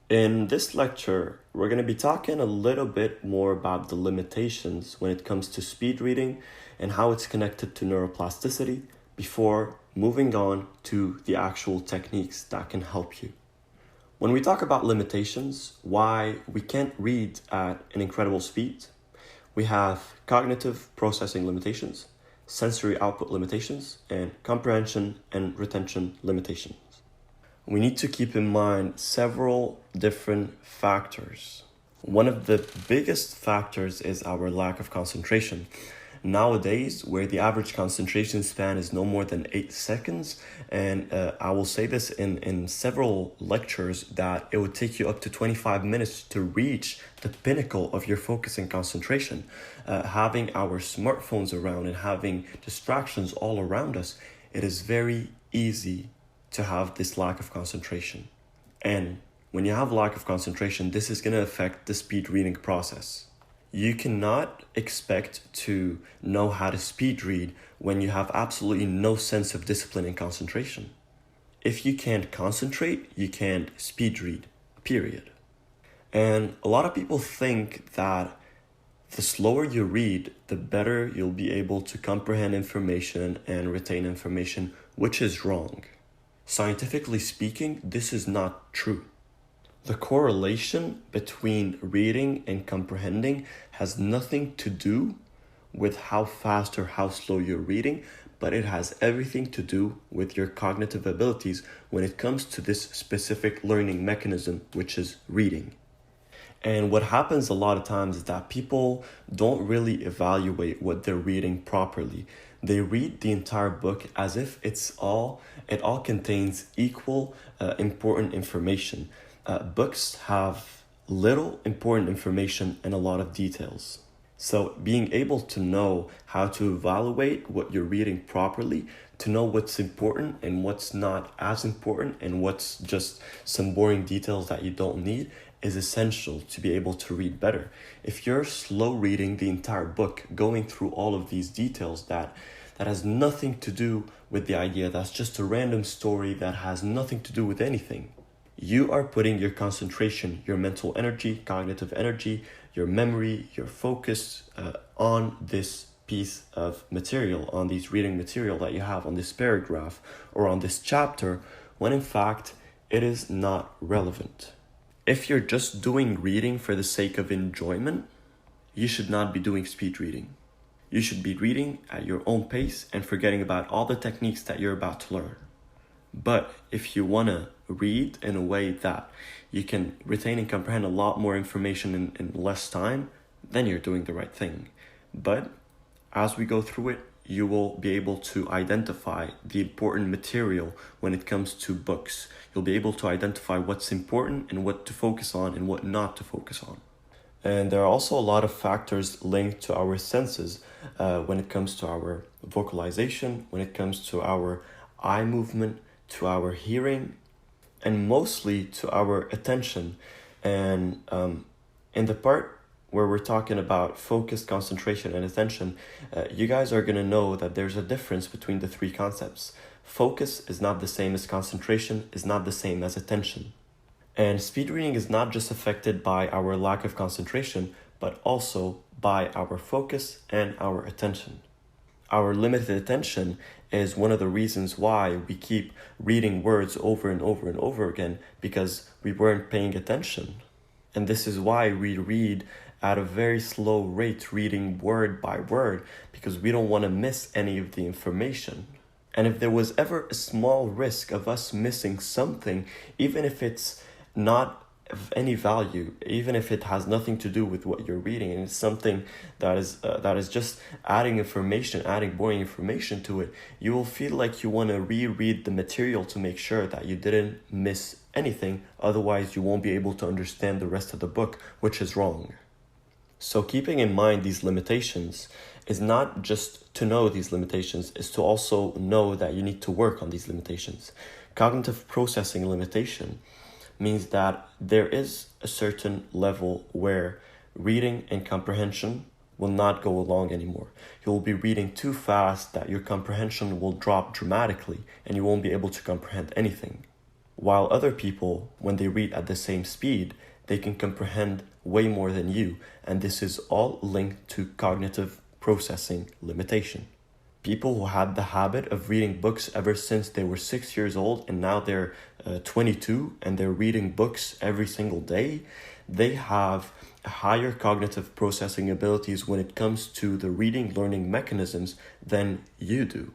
In this lecture, we're going to be talking a little bit more about the limitations when it comes to speed reading and how it's connected to neuroplasticity before moving on to the actual techniques that can help you. When we talk about limitations, why we can't read at an incredible speed, we have cognitive processing limitations, sensory output limitations, and comprehension and retention limitations. We need to keep in mind several different factors. One of the biggest factors is our lack of concentration. Nowadays, where the average concentration span is no more than 8 seconds, and I will say this in several lectures, that it would take you up to 25 minutes to reach the pinnacle of your focus and concentration. Having our smartphones around and having distractions all around us, it is very easy to have this lack of concentration. And when you have lack of concentration, this is going to affect the speed reading process. You cannot expect to know how to speed read when you have absolutely no sense of discipline and concentration. If you can't concentrate, you can't speed read, period. And a lot of people think that the slower you read, the better you'll be able to comprehend information and retain information, which is wrong. Scientifically speaking, this is not true. The correlation between reading and comprehending has nothing to do with how fast or how slow you're reading, but it has everything to do with your cognitive abilities when it comes to this specific learning mechanism, which is reading. And what happens a lot of times is that people don't really evaluate what they're reading properly. They read the entire book as if it all contains equal important information. Books have little important information and a lot of details. So being able to know how to evaluate what you're reading properly, to know what's important and what's not as important and what's just some boring details that you don't need, is essential to be able to read better. If you're slow reading the entire book, going through all of these details that has nothing to do with the idea, that's just a random story that has nothing to do with anything, you are putting your concentration, your mental energy, cognitive energy, your memory, your focus on this piece of material, on this reading material that you have, on this paragraph or on this chapter, when in fact it is not relevant. If you're just doing reading for the sake of enjoyment, you should not be doing speed reading. You should be reading at your own pace and forgetting about all the techniques that you're about to learn. But if you want to read in a way that you can retain and comprehend a lot more information in less time, then you're doing the right thing. But as we go through it, you will be able to identify the important material when it comes to books. You'll be able to identify what's important and what to focus on and what not to focus on. And there are also a lot of factors linked to our senses when it comes to our vocalization, when it comes to our eye movement, to our hearing, and mostly to our attention. And in the part where we're talking about focus, concentration, and attention, you guys are going to know that there's a difference between the three concepts. Focus is not the same as concentration, is not the same as attention. And speed reading is not just affected by our lack of concentration, but also by our focus and our attention. Our limited attention is one of the reasons why we keep reading words over and over and over again, because we weren't paying attention. And this is why we read at a very slow rate, reading word by word, because we don't want to miss any of the information. And if there was ever a small risk of us missing something, even if it's not of any value, even if it has nothing to do with what you're reading, and it's something that is just adding boring information to it, you will feel like you want to reread the material to make sure that you didn't miss anything. Otherwise, you won't be able to understand the rest of the book, which is wrong. So keeping in mind these limitations is not just to know these limitations, is to also know that you need to work on these limitations. Cognitive processing limitation means that there is a certain level where reading and comprehension will not go along anymore. You will be reading too fast that your comprehension will drop dramatically and you won't be able to comprehend anything. while other people, when they read at the same speed, they can comprehend way more than you, and this is all linked to cognitive processing limitation. People who had the habit of reading books ever since they were 6 years old and now they're 22 and they're reading books every single day, they have higher cognitive processing abilities when it comes to the reading learning mechanisms than you do.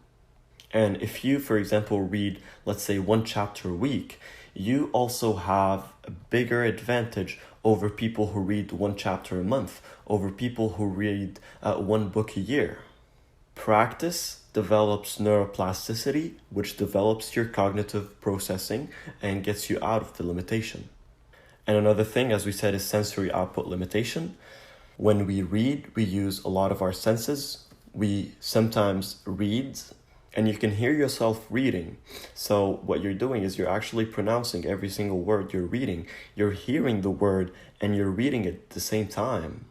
And if you, for example, read, let's say, 1 chapter a week, you also have a bigger advantage over people who read 1 chapter a month, over people who read 1 book a year. Practice develops neuroplasticity, which develops your cognitive processing and gets you out of the limitation. And another thing, as we said, is sensory output limitation. When we read, we use a lot of our senses. We sometimes read, and you can hear yourself reading. So what you're doing is you're actually pronouncing every single word you're reading. You're hearing the word and you're reading it at the same time.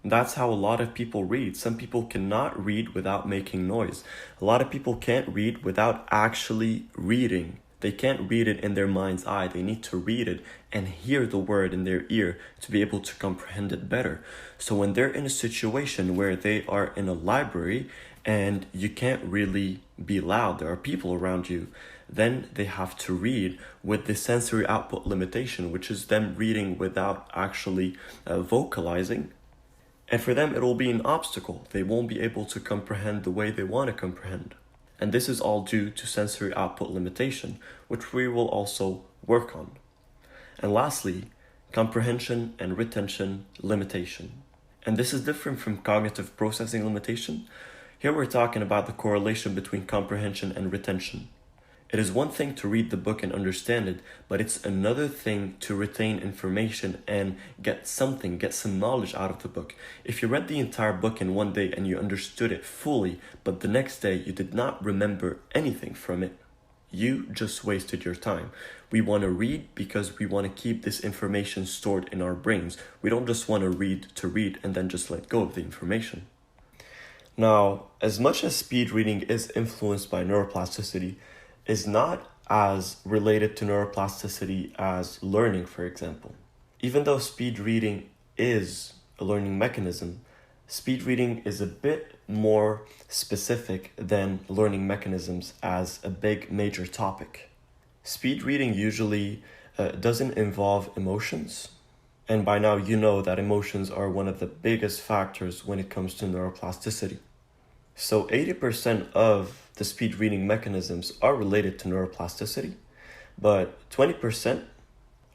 That's how a lot of people read. Some people cannot read without making noise. A lot of people can't read without actually reading. They can't read it in their mind's eye. They need to read it and hear the word in their ear to be able to comprehend it better. So when they're in a situation where they are in a library and you can't really be loud, there are people around you, then they have to read with the sensory output limitation, which is them reading without actually vocalizing. And for them, it will be an obstacle. They won't be able to comprehend the way they want to comprehend. And this is all due to sensory output limitation, which we will also work on. And lastly, comprehension and retention limitation. And this is different from cognitive processing limitation. Here we're talking about the correlation between comprehension and retention. It is one thing to read the book and understand it, but it's another thing to retain information and get some knowledge out of the book. If you read the entire book in one day and you understood it fully, but the next day you did not remember anything from it, you just wasted your time. We want to read because we want to keep this information stored in our brains. We don't just want to read and then just let go of the information. Now, as much as speed reading is influenced by neuroplasticity, is not as related to neuroplasticity as learning, for example. Even though speed reading is a learning mechanism, speed reading is a bit more specific than learning mechanisms as a big major topic. Speed reading usually doesn't involve emotions, and by now you know that emotions are one of the biggest factors when it comes to neuroplasticity. So 80% of the speed reading mechanisms are related to neuroplasticity, but 20%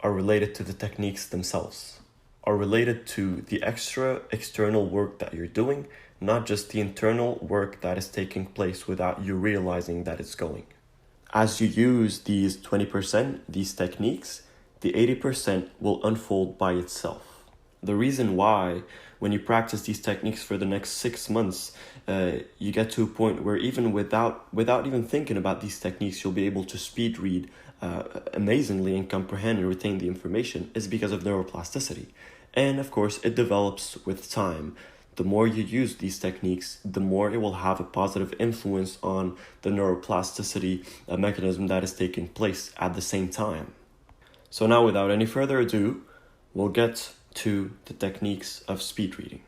are related to the techniques themselves, are related to the external work that you're doing, not just the internal work that is taking place without you realizing that it's going. As you use these 20%, these techniques, the 80% will unfold by itself. The reason why, when you practice these techniques for the next 6 months, you get to a point where even without even thinking about these techniques, you'll be able to speed read amazingly and comprehend and retain the information, is because of neuroplasticity. And of course, it develops with time. The more you use these techniques, the more it will have a positive influence on the neuroplasticity mechanism that is taking place at the same time. So now, without any further ado, we'll get to the techniques of speed reading.